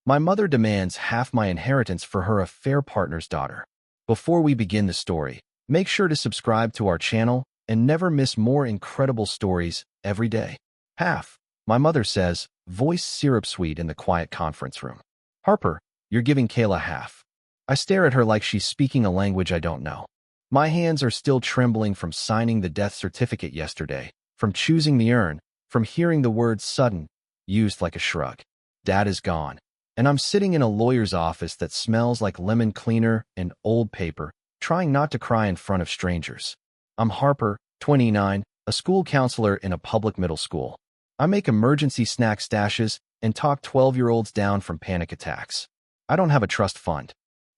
My mother demands half my inheritance for her affair partner's daughter. Before we begin the story, make sure to subscribe to our channel and never miss more incredible stories every day. Half, my mother says, voice syrup sweet in the quiet conference room. Harper, you're giving Kayla half. I stare at her like she's speaking a language I don't know. My hands are still trembling from signing the death certificate yesterday, from choosing the urn, from hearing the word sudden used like a shrug. Dad is gone, and I'm sitting in a lawyer's office that smells like lemon cleaner and old paper, trying not to cry in front of strangers. I'm Harper, 29, a school counselor in a public middle school. I make emergency snack stashes and talk 12-year-olds down from panic attacks. I don't have a trust fund.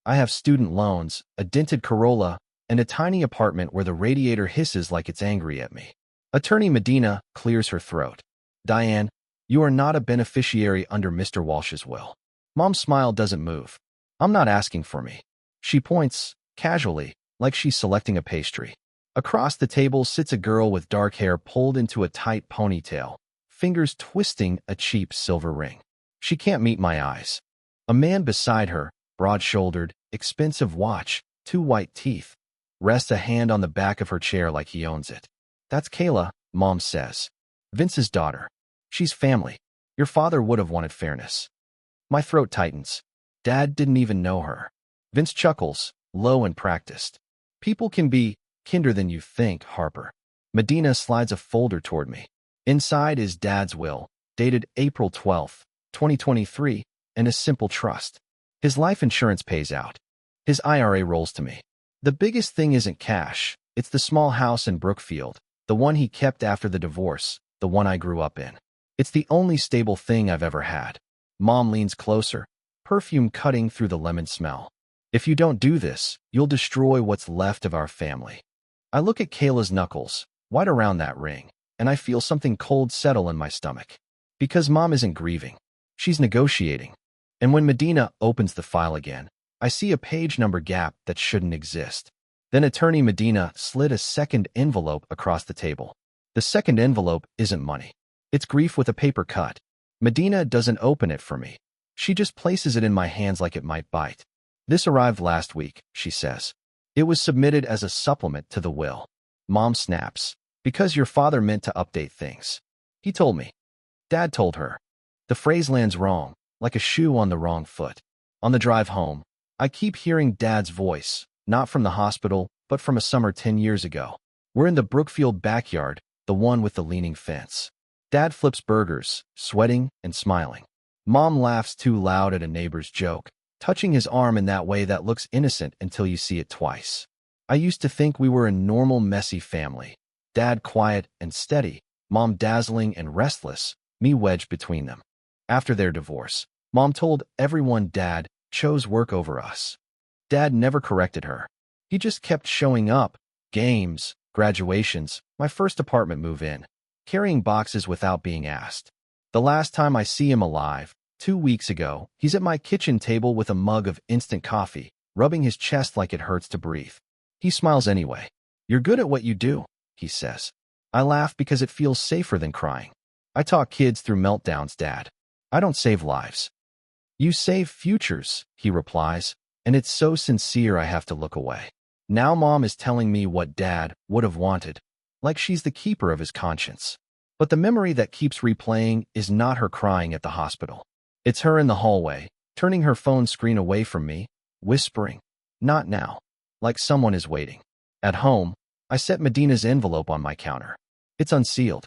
I have student loans, a dented Corolla, and a tiny apartment where the radiator hisses like it's angry at me. Attorney Medina clears her throat. Diane, you are not a beneficiary under Mr. Walsh's will. Mom's smile doesn't move. I'm not asking for me. She points, casually, like she's selecting a pastry. Across the table sits a girl with dark hair pulled into a tight ponytail, fingers twisting a cheap silver ring. She can't meet my eyes. A man beside her, broad-shouldered, expensive watch, 2 white teeth, rests a hand on the back of her chair like he owns it. That's Kayla, Mom says. Vince's daughter. She's family. Your father would have wanted fairness. My throat tightens. Dad didn't even know her. Vince chuckles, low and practiced. People can be kinder than you think, Harper. Medina slides a folder toward me. Inside is Dad's will, dated April 12, 2023, and a simple trust. His life insurance pays out. His IRA rolls to me. The biggest thing isn't cash. It's the small house in Brookfield, the one he kept after the divorce, the one I grew up in. It's the only stable thing I've ever had. Mom leans closer, perfume cutting through the lemon smell. If you don't do this, you'll destroy what's left of our family. I look at Kayla's knuckles, white around that ring, and I feel something cold settle in my stomach. Because Mom isn't grieving. She's negotiating. And when Medina opens the file again, I see a page number gap that shouldn't exist. Then Attorney Medina slid a second envelope across the table. The second envelope isn't money. It's grief with a paper cut. Medina doesn't open it for me. She just places it in my hands like it might bite. This arrived last week, she says. It was submitted as a supplement to the will. Mom snaps. Because your father meant to update things. He told me. Dad told her. The phrase lands wrong, like a shoe on the wrong foot. On the drive home, I keep hearing Dad's voice, not from the hospital, but from a summer 10 years ago. We're in the Brookfield backyard, the one with the leaning fence. Dad flips burgers, sweating and smiling. Mom laughs too loud at a neighbor's joke, touching his arm in that way that looks innocent until you see it twice. I used to think we were a normal, messy family. Dad quiet and steady, Mom dazzling and restless, me wedged between them. After their divorce, Mom told everyone Dad chose work over us. Dad never corrected her. He just kept showing up, games, graduations, my first apartment move-in, carrying boxes without being asked. The last time I see him alive, 2 weeks ago, he's at my kitchen table with a mug of instant coffee, rubbing his chest like it hurts to breathe. He smiles anyway. You're good at what you do, he says. I laugh because it feels safer than crying. I talk kids through meltdowns, Dad. I don't save lives. You save futures, he replies, and it's so sincere I have to look away. Now Mom is telling me what Dad would have wanted, like she's the keeper of his conscience. But the memory that keeps replaying is not her crying at the hospital. It's her in the hallway, turning her phone screen away from me, whispering, "Not now," like someone is waiting. At home, I set Medina's envelope on my counter. It's unsealed.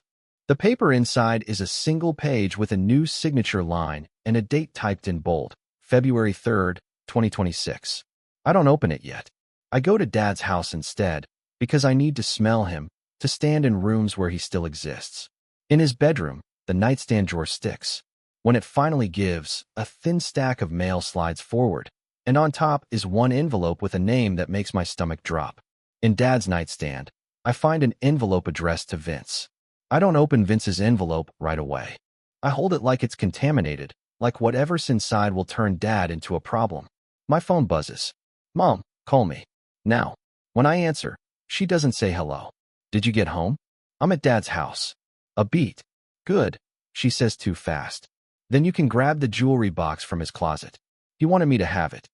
The paper inside is a single page with a new signature line and a date typed in bold, February 3rd, 2026. I don't open it yet. I go to Dad's house instead, because I need to smell him, to stand in rooms where he still exists. In his bedroom, the nightstand drawer sticks. When it finally gives, a thin stack of mail slides forward, and on top is one envelope with a name that makes my stomach drop. In Dad's nightstand, I find an envelope addressed to Vince. I don't open Vince's envelope right away. I hold it like it's contaminated, like whatever's inside will turn Dad into a problem. My phone buzzes. Mom, call me. Now. When I answer, she doesn't say hello. Did you get home? I'm at Dad's house. A beat. Good, she says too fast. Then you can grab the jewelry box from his closet. He wanted me to have it.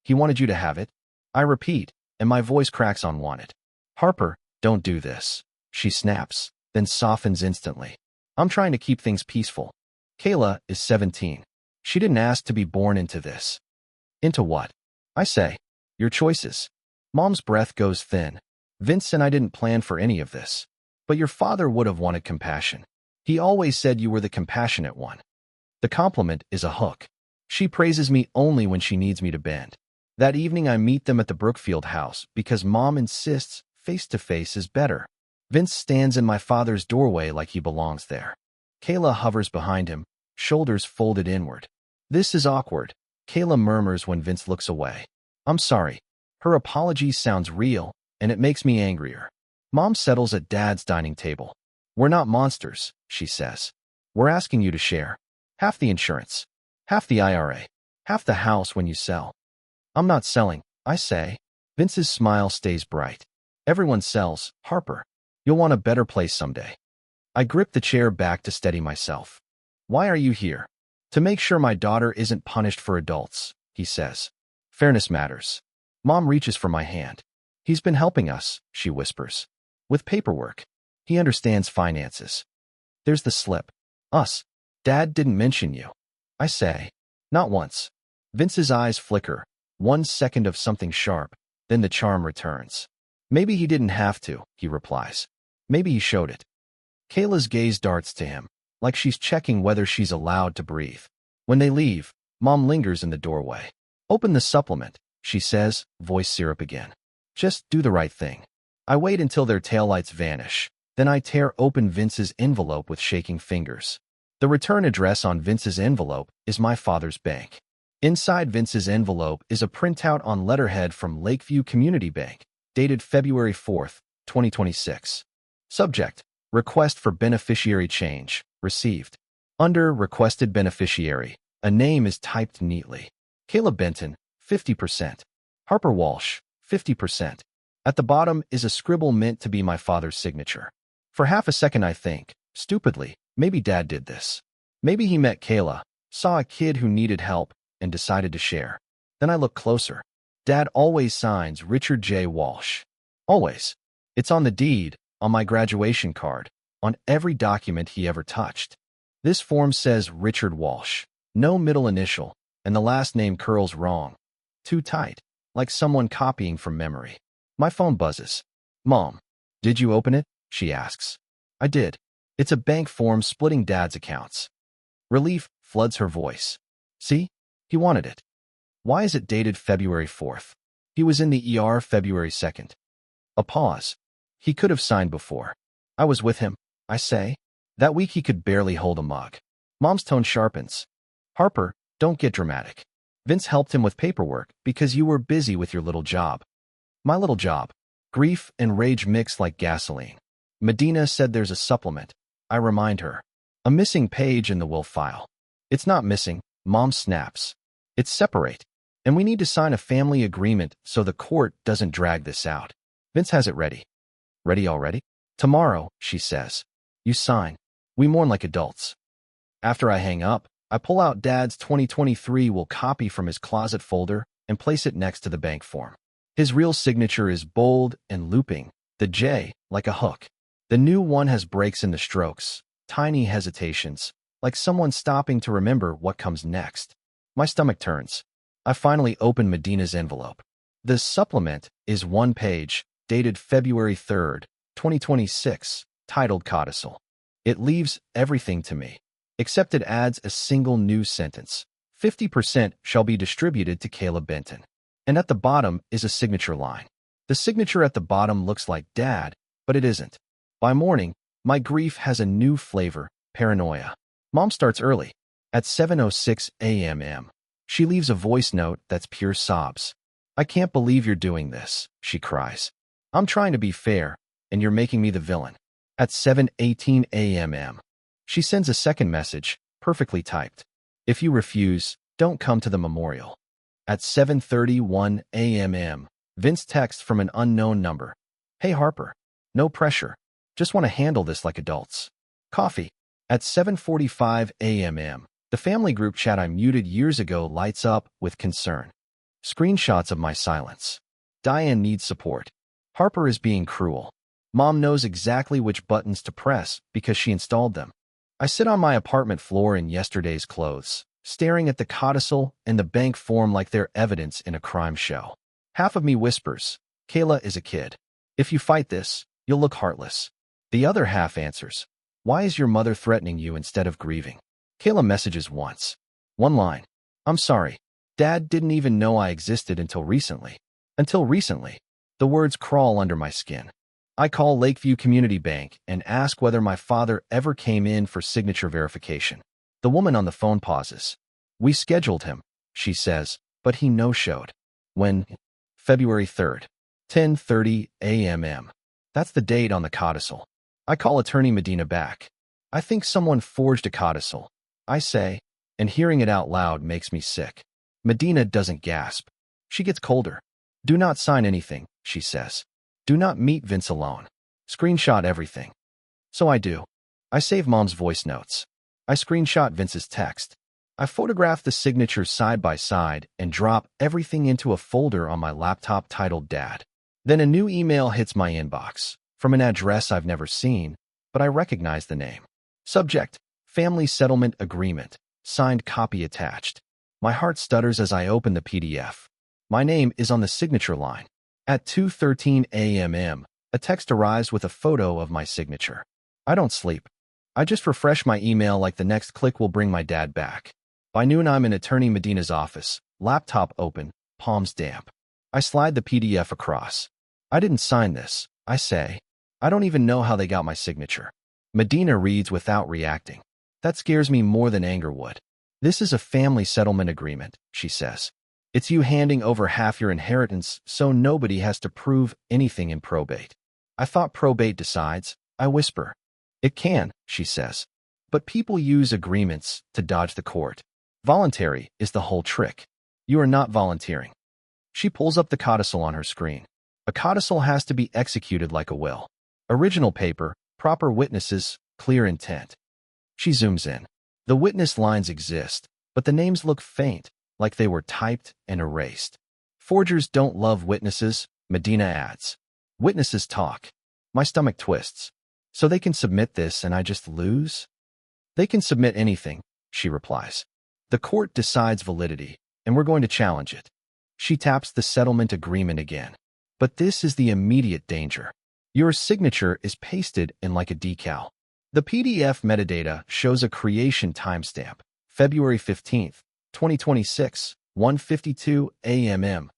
He wanted you to have it? I repeat, and my voice cracks on wanted. Harper, don't do this. She snaps, then softens instantly. I'm trying to keep things peaceful. Kayla is 17. She didn't ask to be born into this. Into what? I say. Your choices. Mom's breath goes thin. Vince and I didn't plan for any of this. But your father would have wanted compassion. He always said you were the compassionate one. The compliment is a hook. She praises me only when she needs me to bend. That evening I meet them at the Brookfield house because Mom insists face-to-face is better. Vince stands in my father's doorway like he belongs there. Kayla hovers behind him, shoulders folded inward. This is awkward, Kayla murmurs when Vince looks away. I'm sorry. Her apology sounds real, and it makes me angrier. Mom settles at Dad's dining table. We're not monsters, she says. We're asking you to share. Half the insurance. Half the IRA. Half the house when you sell. I'm not selling, I say. Vince's smile stays bright. Everyone sells, Harper. You'll want a better place someday. I grip the chair back to steady myself. Why are you here? To make sure my daughter isn't punished for adults, he says. Fairness matters. Mom reaches for my hand. He's been helping us, she whispers. With paperwork. He understands finances. There's the slip. Us. Dad didn't mention you. I say. Not once. Vince's eyes flicker. 1 second of something sharp, then the charm returns. Maybe he didn't have to, he replies. Maybe he showed it. Kayla's gaze darts to him, like she's checking whether she's allowed to breathe. When they leave, Mom lingers in the doorway. Open the supplement, she says, voice syrup again. Just do the right thing. I wait until their taillights vanish. Then I tear open Vince's envelope with shaking fingers. The return address on Vince's envelope is my father's bank. Inside Vince's envelope is a printout on letterhead from Lakeview Community Bank, dated February 4th, 2026. Subject: Request for beneficiary change, received. Under Requested Beneficiary, a name is typed neatly. Kayla Benton, 50%. Harper Walsh, 50%. At the bottom is a scribble meant to be my father's signature. For half a second I think, stupidly, maybe Dad did this. Maybe he met Kayla, saw a kid who needed help, and decided to share. Then I look closer. Dad always signs Richard J. Walsh. Always. It's on the deed, on my graduation card, on every document he ever touched. This form says Richard Walsh. No middle initial, and the last name curls wrong. Too tight, like someone copying from memory. My phone buzzes. Mom, did you open it? She asks. I did. It's a bank form splitting Dad's accounts. Relief floods her voice. See? He wanted it. Why is it dated February 4th? He was in the ER February 2nd. A pause. He could have signed before. I was with him, I say. That week he could barely hold a mug. Mom's tone sharpens. Harper, don't get dramatic. Vince helped him with paperwork because you were busy with your little job. My little job. Grief and rage mix like gasoline. Medina said there's a supplement. I remind her. A missing page in the will file. It's not missing, Mom snaps. It's separate. And we need to sign a family agreement so the court doesn't drag this out. Vince has it ready. Ready already? Tomorrow, she says. You sign. We mourn like adults. After I hang up, I pull out Dad's 2023 will copy from his closet folder and place it next to the bank form. His real signature is bold and looping, the J like a hook. The new one has breaks in the strokes, tiny hesitations, like someone stopping to remember what comes next. My stomach turns. I finally open Medina's envelope. The supplement is 1 page, dated February 3rd, 2026, titled Codicil. It leaves everything to me, except it adds a single new sentence. 50% shall be distributed to Kayla Benton. And at the bottom is a signature line. The signature at the bottom looks like Dad, but it isn't. By morning, my grief has a new flavor, paranoia. Mom starts early. At 7:06 a.m. She leaves a voice note that's pure sobs. I can't believe you're doing this, she cries. I'm trying to be fair, and you're making me the villain. At 7:18 a.m. She sends a second message, perfectly typed. If you refuse, don't come to the memorial. At 7:31 a.m. Vince texts from an unknown number. Hey Harper. No pressure. Just want to handle this like adults. Coffee. At 7:45 a.m. The family group chat I muted years ago lights up with concern. Screenshots of my silence. Diane needs support. Harper is being cruel. Mom knows exactly which buttons to press because she installed them. I sit on my apartment floor in yesterday's clothes, staring at the codicil and the bank form like they're evidence in a crime show. Half of me whispers, Kayla is a kid. If you fight this, you'll look heartless. The other half answers, why is your mother threatening you instead of grieving? Kayla messages once. One line. I'm sorry. Dad didn't even know I existed until recently. Until recently. The words crawl under my skin. I call Lakeview Community Bank and ask whether my father ever came in for signature verification. The woman on the phone pauses. We scheduled him, she says, but he no-showed. When? February 3rd, 10:30 a.m. That's the date on the codicil. I call attorney Medina back. I think someone forged a codicil, I say, and hearing it out loud makes me sick. Medina doesn't gasp. She gets colder. Do not sign anything, she says. Do not meet Vince alone. Screenshot everything. So I do. I save Mom's voice notes. I screenshot Vince's text. I photograph the signatures side by side and drop everything into a folder on my laptop titled Dad. Then a new email hits my inbox, from an address I've never seen, but I recognize the name. Subject, Family Settlement Agreement, signed copy attached. My heart stutters as I open the PDF. My name is on the signature line. At 2:13 a.m., a text arrives with a photo of my signature. I don't sleep. I just refresh my email like the next click will bring my dad back. By noon, I'm in Attorney Medina's office, laptop open, palms damp. I slide the PDF across. I didn't sign this, I say. I don't even know how they got my signature. Medina reads without reacting. That scares me more than anger would. This is a family settlement agreement, she says. It's you handing over half your inheritance so nobody has to prove anything in probate. I thought probate decides, I whisper. It can, she says. But people use agreements to dodge the court. Voluntary is the whole trick. You are not volunteering. She pulls up the codicil on her screen. A codicil has to be executed like a will. Original paper, proper witnesses, clear intent. She zooms in. The witness lines exist, but the names look faint, like they were typed and erased. Forgers don't love witnesses, Medina adds. Witnesses talk. My stomach twists. So they can submit this and I just lose? They can submit anything, she replies. The court decides validity, and we're going to challenge it. She taps the settlement agreement again. But this is the immediate danger. Your signature is pasted in like a decal. The PDF metadata shows a creation timestamp, February 15th, 2026, 1:52 a.m.,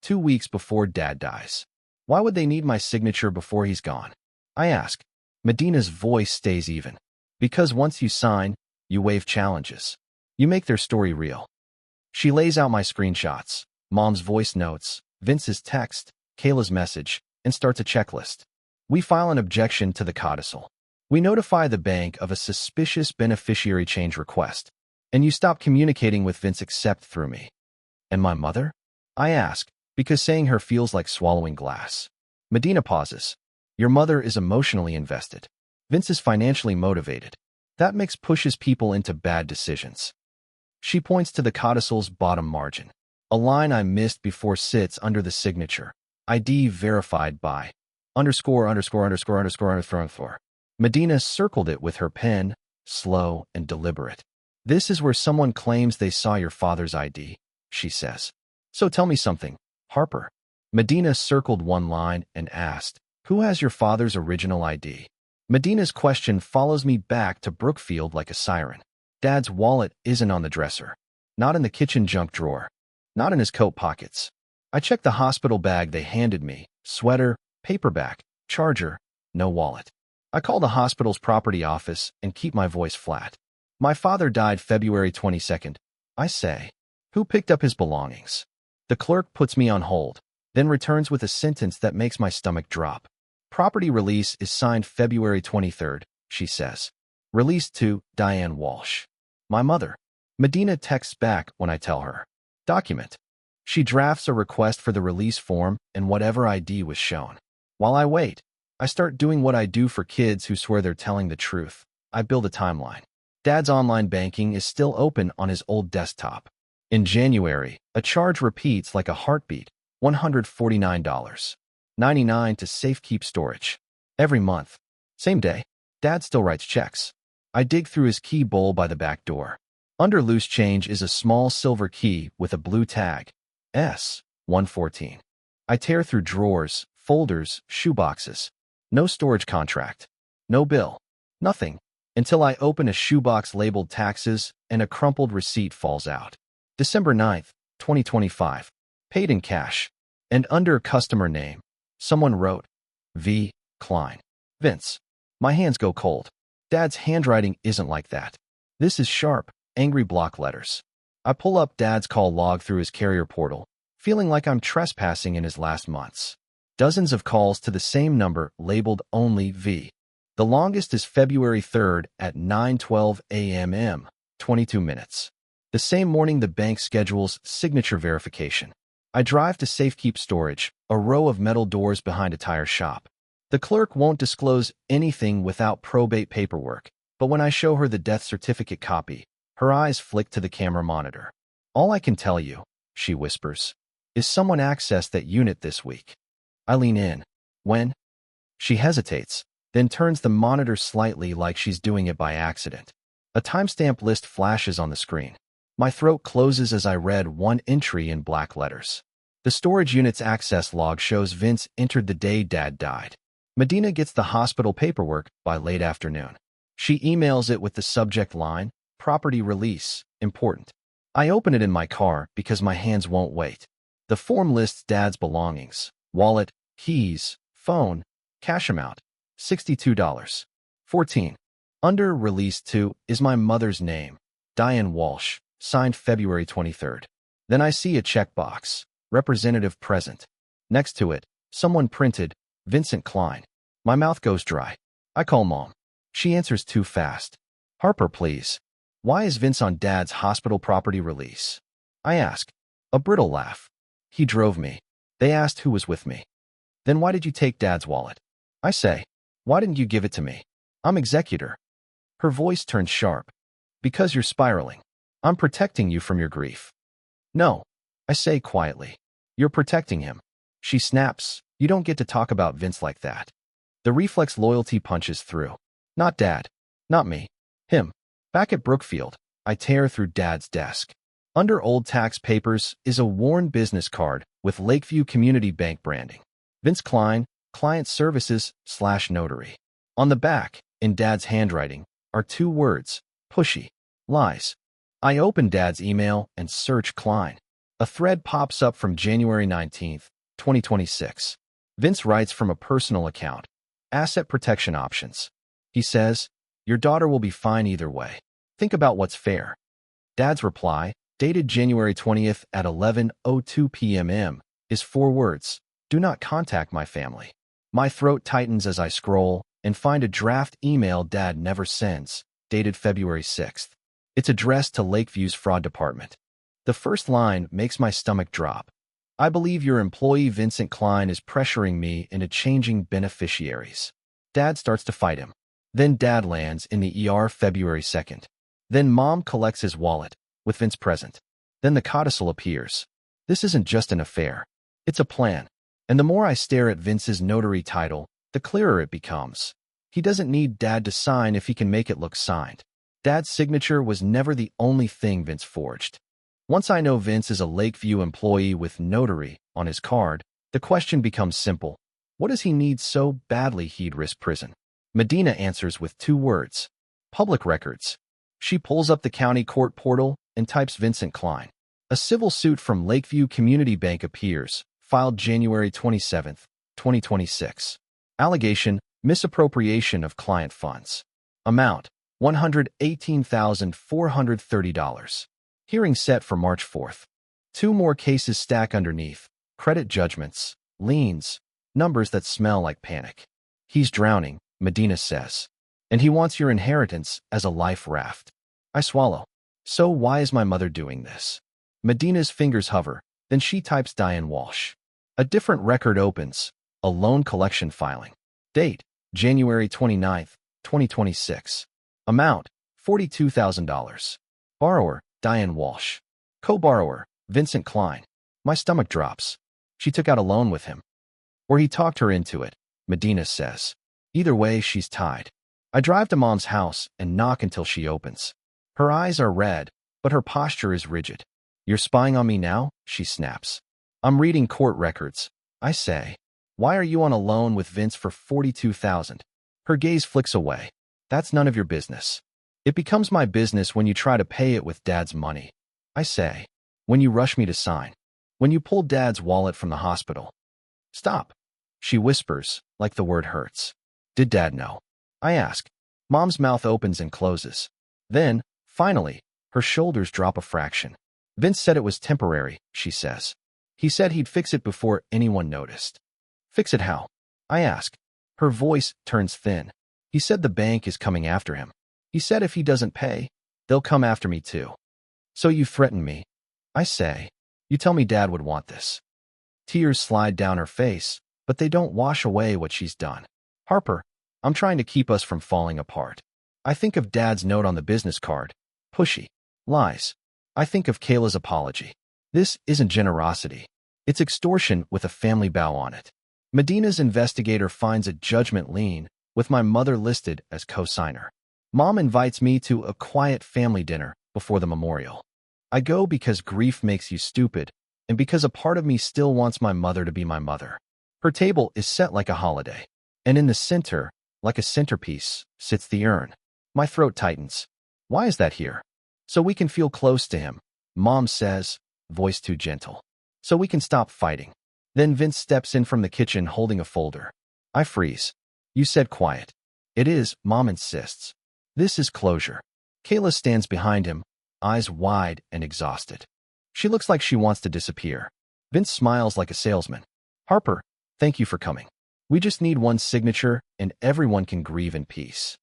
2 weeks before Dad dies. Why would they need my signature before he's gone? I ask. Medina's voice stays even. Because once you sign, you waive challenges. You make their story real. She lays out my screenshots, Mom's voice notes, Vince's text, Kayla's message, and starts a checklist. We file an objection to the codicil. We notify the bank of a suspicious beneficiary change request. And you stop communicating with Vince except through me. And my mother? I ask, because saying her feels like swallowing glass. Medina pauses. Your mother is emotionally invested. Vince is financially motivated. That mix pushes people into bad decisions. She points to the codicil's bottom margin. A line I missed before sits under the signature. ID verified by ________. Medina circled it with her pen, slow and deliberate. This is where someone claims they saw your father's ID, she says. So tell me something, Harper. Medina circled one line and asked, who has your father's original ID? Medina's question follows me back to Brookfield like a siren. Dad's wallet isn't on the dresser. Not in the kitchen junk drawer. Not in his coat pockets. I checked the hospital bag they handed me. Sweater, paperback, charger, no wallet. I call the hospital's property office and keep my voice flat. My father died February 22nd. I say. Who picked up his belongings? The clerk puts me on hold, then returns with a sentence that makes my stomach drop. Property release is signed February 23rd, she says. Release to Diane Walsh. My mother. Medina texts back when I tell her. Document. She drafts a request for the release form and whatever ID was shown. While I wait, I start doing what I do for kids who swear they're telling the truth. I build a timeline. Dad's online banking is still open on his old desktop. In January, a charge repeats like a heartbeat, $149.99 to safekeep storage. Every month. Same day. Dad still writes checks. I dig through his key bowl by the back door. Under loose change is a small silver key with a blue tag. S-114. I tear through drawers, folders, shoeboxes. No storage contract. No bill. Nothing. Until I open a shoebox labeled taxes and a crumpled receipt falls out. December 9th, 2025. Paid in cash. And under customer name, someone wrote, V. Klein. Vince. My hands go cold. Dad's handwriting isn't like that. This is sharp, angry block letters. I pull up Dad's call log through his carrier portal, feeling like I'm trespassing in his last months. Dozens of calls to the same number labeled only V. The longest is February 3rd at 9:12 a.m. 22 minutes. The same morning the bank schedules signature verification. I drive to Safekeep Storage, a row of metal doors behind a tire shop. The clerk won't disclose anything without probate paperwork, but when I show her the death certificate copy, her eyes flick to the camera monitor. All I can tell you, she whispers, is someone accessed that unit this week. I lean in. When? She hesitates, then turns the monitor slightly like she's doing it by accident. A timestamp list flashes on the screen. My throat closes as I read one entry in black letters. The storage unit's access log shows Vince entered the day Dad died. Medina gets the hospital paperwork by late afternoon. She emails it with the subject line, Property Release, Important. I open it in my car because my hands won't wait. The form lists Dad's belongings, wallet, keys, phone, cash amount, $62.14. Under Release 2 is my mother's name, Diane Walsh, signed February 23rd. Then I see a checkbox, Representative Present. Next to it, someone printed, Vincent Klein. My mouth goes dry. I call Mom. She answers too fast. Harper, please. Why is Vince on Dad's hospital property release? I ask. A brittle laugh. He drove me. They asked who was with me. Then why did you take Dad's wallet? I say. Why didn't you give it to me? I'm executor. Her voice turns sharp. Because you're spiraling. I'm protecting you from your grief. No. I say quietly. You're protecting him. She snaps. You don't get to talk about Vince like that. The reflex loyalty punches through. Not Dad. Not me. Him. Back at Brookfield, I tear through Dad's desk. Under old tax papers is a worn business card with Lakeview Community Bank branding. Vince Klein, Client Services/Notary. On the back, in Dad's handwriting, are two words, pushy, lies. I open Dad's email and search Klein. A thread pops up from January 19th, 2026. Vince writes from a personal account. Asset protection options. He says, your daughter will be fine either way. Think about what's fair. Dad's reply, dated January 20th at 11:02 p.m., is 4 words. Do not contact my family. My throat tightens as I scroll and find a draft email Dad never sends, dated February 6th. It's addressed to Lakeview's fraud department. The first line makes my stomach drop. I believe your employee Vincent Klein is pressuring me into changing beneficiaries. Dad starts to fight him. Then Dad lands in the ER February 2nd. Then Mom collects his wallet, with Vince present. Then the codicil appears. This isn't just an affair. It's a plan. And the more I stare at Vince's notary title, the clearer it becomes. He doesn't need Dad to sign if he can make it look signed. Dad's signature was never the only thing Vince forged. Once I know Vince is a Lakeview employee with notary on his card, the question becomes simple. What does he need so badly he'd risk prison? Medina answers with 2 words. Public records. She pulls up the county court portal and types Vincent Klein. A civil suit from Lakeview Community Bank appears, filed January 27, 2026. Allegation, misappropriation of client funds. Amount, $118,430. Hearing set for March 4th. 2 more cases stack underneath. Credit judgments, liens, numbers that smell like panic. He's drowning, Medina says. And he wants your inheritance as a life raft. I swallow. So why is my mother doing this? Medina's fingers hover, then she types Diane Walsh. A different record opens, a loan collection filing. Date, January 29, 2026. Amount, $42,000. Borrower, Diane Walsh. Co-borrower, Vincent Klein. My stomach drops. She took out a loan with him. Or he talked her into it, Medina says. Either way, she's tied. I drive to Mom's house and knock until she opens. Her eyes are red, but her posture is rigid. You're spying on me now? She snaps. I'm reading court records. I say. Why are you on a loan with Vince for $42,000? Her gaze flicks away. That's none of your business. It becomes my business when you try to pay it with Dad's money. I say. When you rush me to sign. When you pull Dad's wallet from the hospital. Stop. She whispers, like the word hurts. Did Dad know? I ask. Mom's mouth opens and closes. Then, finally, her shoulders drop a fraction. Vince said it was temporary, she says. He said he'd fix it before anyone noticed. Fix it how? I ask. Her voice turns thin. He said the bank is coming after him. He said if he doesn't pay, they'll come after me too. So you threaten me? I say. You tell me Dad would want this. Tears slide down her face, but they don't wash away what she's done. Harper, I'm trying to keep us from falling apart. I think of Dad's note on the business card. Pushy. Lies. I think of Kayla's apology. This isn't generosity. It's extortion with a family bow on it. Medina's investigator finds a judgment lien, with my mother listed as co-signer. Mom invites me to a quiet family dinner before the memorial. I go because grief makes you stupid, and because a part of me still wants my mother to be my mother. Her table is set like a holiday, and in the center, like a centerpiece, sits the urn. My throat tightens. Why is that here? So we can feel close to him, Mom says, voice too gentle. So we can stop fighting. Then Vince steps in from the kitchen holding a folder. I freeze. You said quiet. It is, Mom insists. This is closure. Kayla stands behind him, eyes wide and exhausted. She looks like she wants to disappear. Vince smiles like a salesman. Harper, thank you for coming. We just need one signature and everyone can grieve in peace.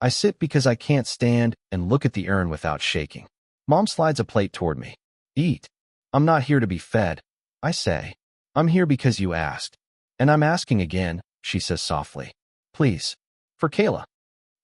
I sit because I can't stand and look at the urn without shaking. Mom slides a plate toward me. Eat. I'm not here to be fed, I say. I'm here because you asked. And I'm asking again, she says softly. Please. For Kayla.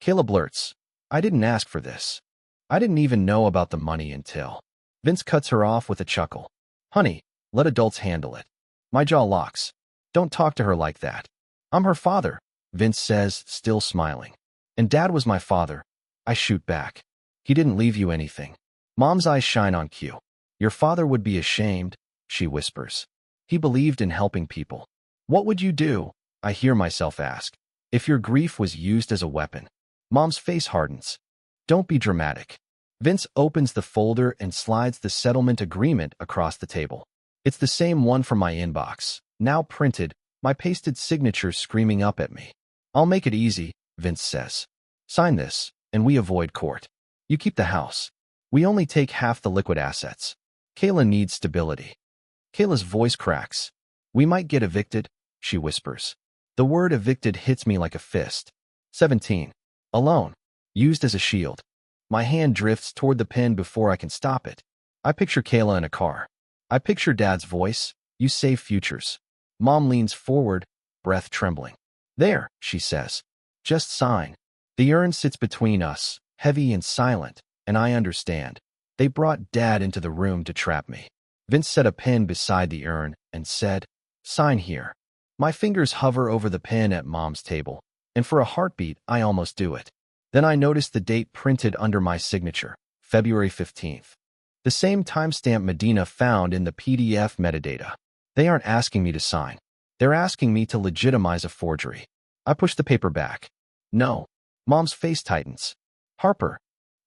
Kayla blurts. I didn't ask for this. I didn't even know about the money until. Vince cuts her off with a chuckle. Honey, let adults handle it. My jaw locks. Don't talk to her like that. I'm her father, Vince says, still smiling. And Dad was my father. I shoot back. He didn't leave you anything. Mom's eyes shine on cue. Your father would be ashamed, she whispers. He believed in helping people. What would you do, I hear myself ask, if your grief was used as a weapon? Mom's face hardens. Don't be dramatic. Vince opens the folder and slides the settlement agreement across the table. It's the same one from my inbox, now printed, my pasted signature screaming up at me. I'll make it easy, Vince says. Sign this, and we avoid court. You keep the house. We only take half the liquid assets. Kayla needs stability. Kayla's voice cracks. We might get evicted, she whispers. The word evicted hits me like a fist. 17. Alone. Used as a shield. My hand drifts toward the pen before I can stop it. I picture Kayla in a car. I picture Dad's voice. You save futures. Mom leans forward, breath trembling. There, she says. Just sign. The urn sits between us, heavy and silent, and I understand. They brought Dad into the room to trap me. Vince set a pen beside the urn and said, sign here. My fingers hover over the pen at Mom's table, and for a heartbeat, I almost do it. Then I notice the date printed under my signature, February 15th. The same timestamp Medina found in the PDF metadata. They aren't asking me to sign. They're asking me to legitimize a forgery. I push the paper back. No. Mom's face tightens. Harper.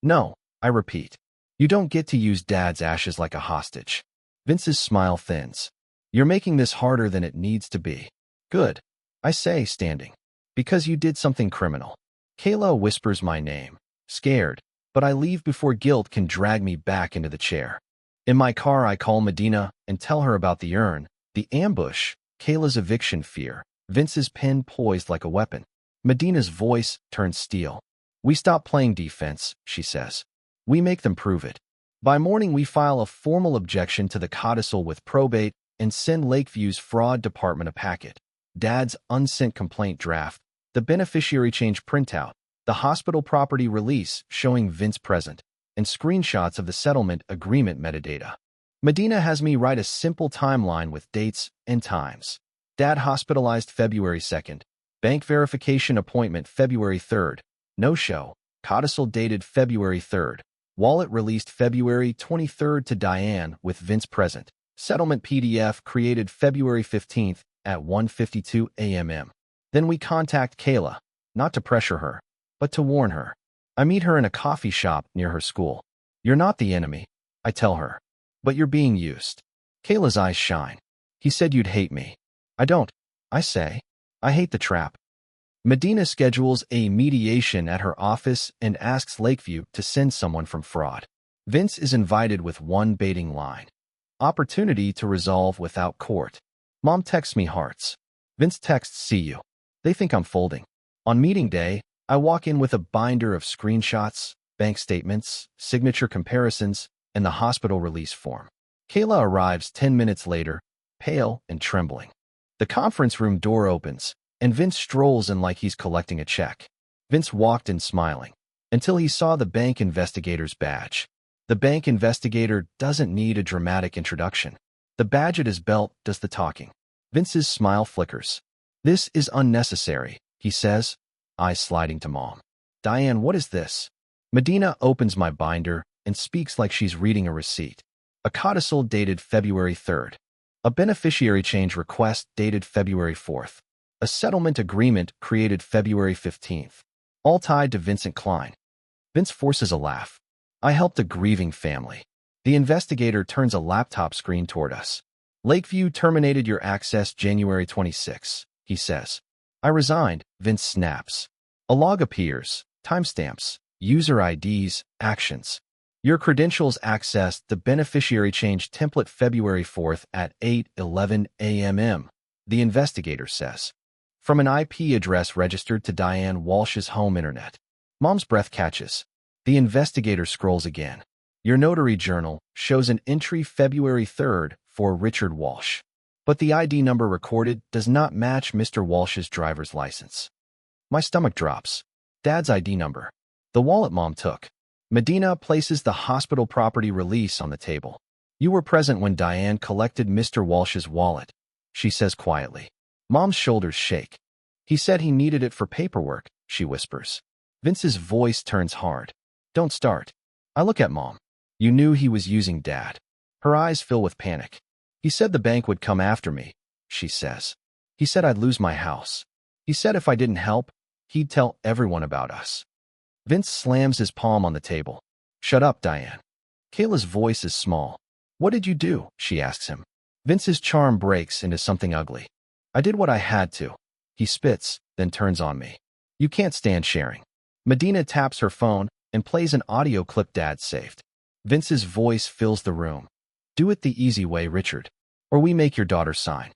No, I repeat. You don't get to use Dad's ashes like a hostage. Vince's smile thins. You're making this harder than it needs to be. Good. I say, standing. Because you did something criminal. Kayla whispers my name, scared, but I leave before guilt can drag me back into the chair. In my car, I call Medina and tell her about the urn, the ambush, Kayla's eviction fear, Vince's pen poised like a weapon. Medina's voice turns steel. We stop playing defense, she says. We make them prove it. By morning, we file a formal objection to the codicil with probate and send Lakeview's fraud department a packet. Dad's unsent complaint draft, the beneficiary change printout, the hospital property release showing Vince present, and screenshots of the settlement agreement metadata. Medina has me write a simple timeline with dates and times. Dad hospitalized February 2nd. Bank verification appointment February 3rd. No-show. Codicil dated February 3rd. Wallet released February 23rd to Diane with Vince present. Settlement PDF created February 15th at 1:52 a.m. Then we contact Kayla, not to pressure her, but to warn her. I meet her in a coffee shop near her school. You're not the enemy, I tell her, but you're being used. Kayla's eyes shine. He said you'd hate me. I don't, I say. I hate the trap. Medina schedules a mediation at her office and asks Lakeview to send someone from fraud. Vince is invited with one baiting line. Opportunity to resolve without court. Mom texts me hearts. Vince texts see you. They think I'm folding. On meeting day, I walk in with a binder of screenshots, bank statements, signature comparisons, and the hospital release form. Kayla arrives 10 minutes later, pale and trembling. The conference room door opens, and Vince strolls in like he's collecting a check. Vince walked in smiling, until he saw the bank investigator's badge. The bank investigator doesn't need a dramatic introduction. The badge at his belt does the talking. Vince's smile flickers. This is unnecessary, he says, eyes sliding to Mom. Diane, what is this? Medina opens my binder and speaks like she's reading a receipt. A codicil dated February 3rd. A beneficiary change request dated February 4th. A settlement agreement created February 15th. All tied to Vincent Klein. Vince forces a laugh. I helped a grieving family. The investigator turns a laptop screen toward us. Lakeview terminated your access January 26, he says. I resigned, Vince snaps. A log appears, timestamps, user IDs, actions. Your credentials accessed the beneficiary change template February 4th at 8:11 a.m., the investigator says. From an IP address registered to Diane Walsh's home internet. Mom's breath catches. The investigator scrolls again. Your notary journal shows an entry February 3rd for Richard Walsh. But the ID number recorded does not match Mr. Walsh's driver's license. My stomach drops. Dad's ID number. The wallet Mom took. Medina places the hospital property release on the table. You were present when Diane collected Mr. Walsh's wallet, she says quietly. Mom's shoulders shake. He said he needed it for paperwork, she whispers. Vince's voice turns hard. Don't start. I look at Mom. You knew he was using Dad. Her eyes fill with panic. He said the bank would come after me, she says. He said I'd lose my house. He said if I didn't help, he'd tell everyone about us. Vince slams his palm on the table. Shut up, Diane. Kayla's voice is small. What did you do? She asks him. Vince's charm breaks into something ugly. I did what I had to. He spits, then turns on me. You can't stand sharing. Medina taps her phone and plays an audio clip Dad saved. Vince's voice fills the room. Do it the easy way, Richard, or we make your daughter sign.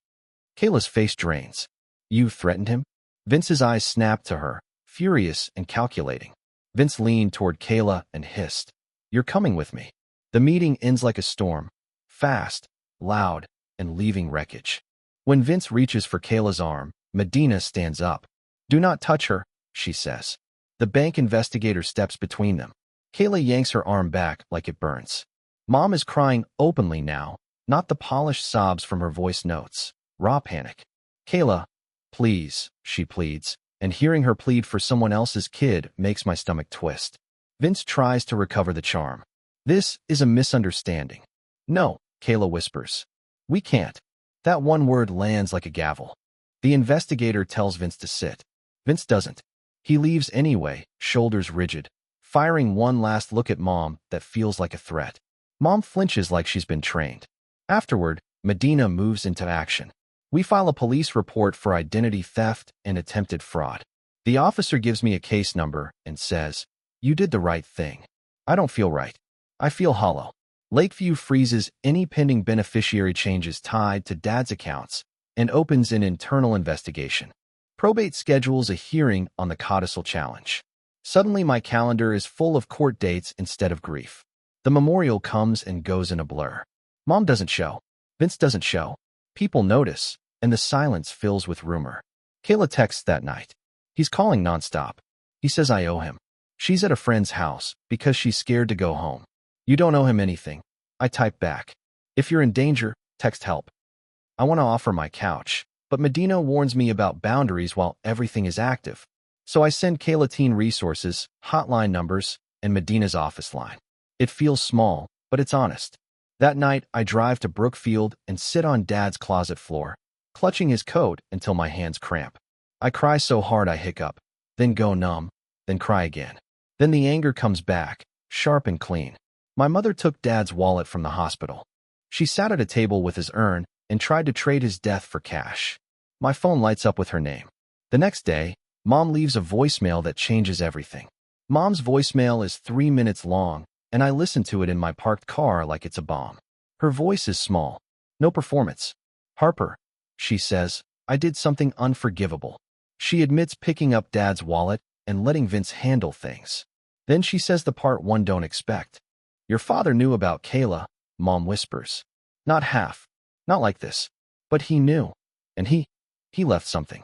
Kayla's face drains. You threatened him? Vince's eyes snapped to her, furious and calculating. Vince leaned toward Kayla and hissed. You're coming with me. The meeting ends like a storm. Fast, loud, and leaving wreckage. When Vince reaches for Kayla's arm, Medina stands up. Do not touch her, she says. The bank investigator steps between them. Kayla yanks her arm back like it burns. Mom is crying openly now, not the polished sobs from her voice notes. Raw panic. Kayla, please, she pleads, and hearing her plead for someone else's kid makes my stomach twist. Vince tries to recover the charm. This is a misunderstanding. No, Kayla whispers. We can't. That one word lands like a gavel. The investigator tells Vince to sit. Vince doesn't. He leaves anyway, shoulders rigid, firing one last look at Mom that feels like a threat. Mom flinches like she's been trained. Afterward, Medina moves into action. We file a police report for identity theft and attempted fraud. The officer gives me a case number and says, you did the right thing. I don't feel right. I feel hollow. Lakeview freezes any pending beneficiary changes tied to Dad's accounts and opens an internal investigation. Probate schedules a hearing on the codicil challenge. Suddenly my calendar is full of court dates instead of grief. The memorial comes and goes in a blur. Mom doesn't show. Vince doesn't show. People notice, and the silence fills with rumor. Kayla texts that night. He's calling nonstop. He says I owe him. She's at a friend's house because she's scared to go home. You don't owe him anything. I type back. If you're in danger, text help. I want to offer my couch, but Medina warns me about boundaries while everything is active. So I send Kayla teen resources, hotline numbers, and Medina's office line. It feels small, but it's honest. That night, I drive to Brookfield and sit on Dad's closet floor, clutching his coat until my hands cramp. I cry so hard I hiccup, then go numb, then cry again. Then the anger comes back, sharp and clean. My mother took Dad's wallet from the hospital. She sat at a table with his urn and tried to trade his death for cash. My phone lights up with her name. The next day, Mom leaves a voicemail that changes everything. Mom's voicemail is 3 minutes long, and I listen to it in my parked car like it's a bomb. Her voice is small. No performance. Harper, she says, I did something unforgivable. She admits picking up Dad's wallet and letting Vince handle things. Then she says the part one don't expect. Your father knew about Kayla, Mom whispers. Not half. Not like this. But he knew. And he left something.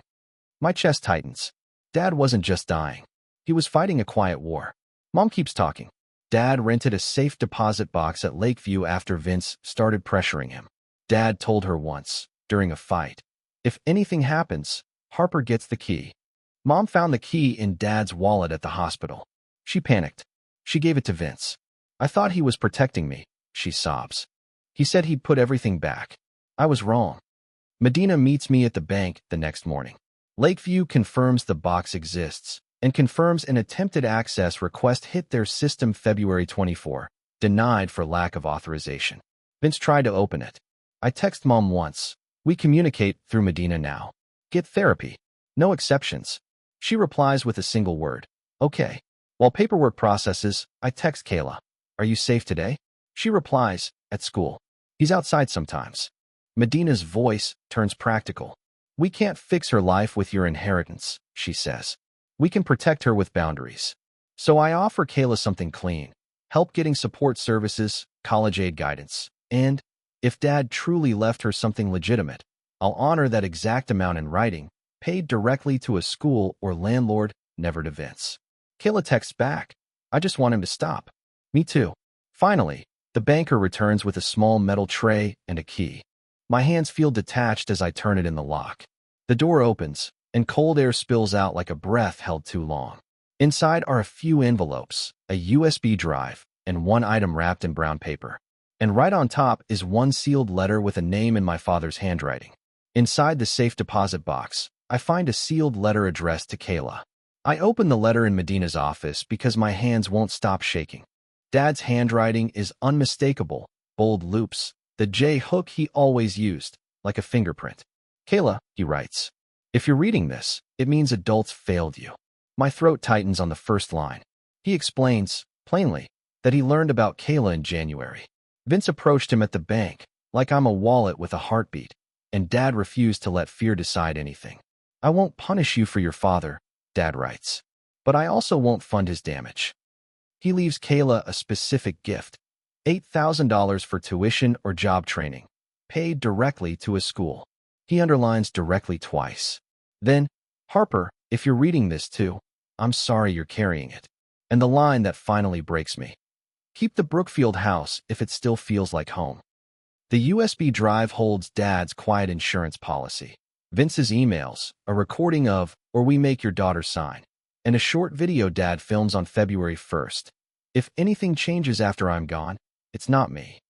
My chest tightens. Dad wasn't just dying. He was fighting a quiet war. Mom keeps talking. Dad rented a safe deposit box at Lakeview after Vince started pressuring him. Dad told her once, during a fight, if anything happens, Harper gets the key. Mom found the key in Dad's wallet at the hospital. She panicked. She gave it to Vince. I thought he was protecting me, she sobs. He said he'd put everything back. I was wrong. Medina meets me at the bank the next morning. Lakeview confirms the box exists and confirms an attempted access request hit their system February 24, denied for lack of authorization. Vince tried to open it. I text Mom once. We communicate through Medina now. Get therapy. No exceptions. She replies with a single word. Okay. While paperwork processes, I text Kayla. Are you safe today? She replies, at school. He's outside sometimes. Medina's voice turns practical. We can't fix her life with your inheritance, she says. We can protect her with boundaries. So I offer Kayla something clean. Help getting support services, college aid guidance. And, if Dad truly left her something legitimate, I'll honor that exact amount in writing, paid directly to a school or landlord, never to Vince. Kayla texts back. I just want him to stop. Me too. Finally, the banker returns with a small metal tray and a key. My hands feel detached as I turn it in the lock. The door opens, and cold air spills out like a breath held too long. Inside are a few envelopes, a USB drive, and one item wrapped in brown paper. And right on top is one sealed letter with a name in my father's handwriting. Inside the safe deposit box, I find a sealed letter addressed to Kayla. I open the letter in Medina's office because my hands won't stop shaking. Dad's handwriting is unmistakable, bold loops, the J hook he always used, like a fingerprint. Kayla, he writes. If you're reading this, it means adults failed you. My throat tightens on the first line. He explains, plainly, that he learned about Kayla in January. Vince approached him at the bank, like I'm a wallet with a heartbeat, and Dad refused to let fear decide anything. I won't punish you for your father, Dad writes, but I also won't fund his damage. He leaves Kayla a specific gift, $8,000 for tuition or job training, paid directly to a school. He underlines directly twice. Then, Harper, if you're reading this too, I'm sorry you're carrying it. And the line that finally breaks me. Keep the Brookfield house if it still feels like home. The USB drive holds Dad's quiet insurance policy, Vince's emails, a recording of "Or We Make Your Daughter Sign," and a short video Dad films on February 1st. If anything changes after I'm gone, it's not me.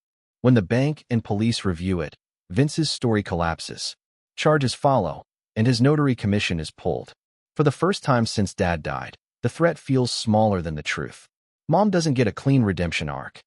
When the bank and police review it, Vince's story collapses. Charges follow, and his notary commission is pulled. For the first time since Dad died, the threat feels smaller than the truth. Mom doesn't get a clean redemption arc.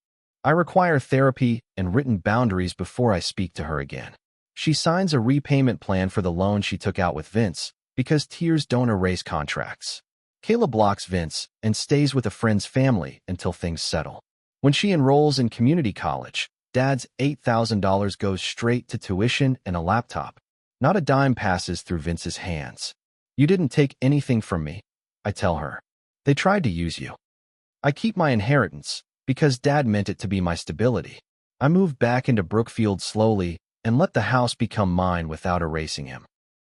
I require therapy and written boundaries before I speak to her again. She signs a repayment plan for the loan she took out with Vince, because tears don't erase contracts. Kayla blocks Vince and stays with a friend's family until things settle. When she enrolls in community college, Dad's $8,000 goes straight to tuition and a laptop. Not a dime passes through Vince's hands. You didn't take anything from me, I tell her. They tried to use you. I keep my inheritance because Dad meant it to be my stability. I move back into Brookfield slowly and let the house become mine without erasing him.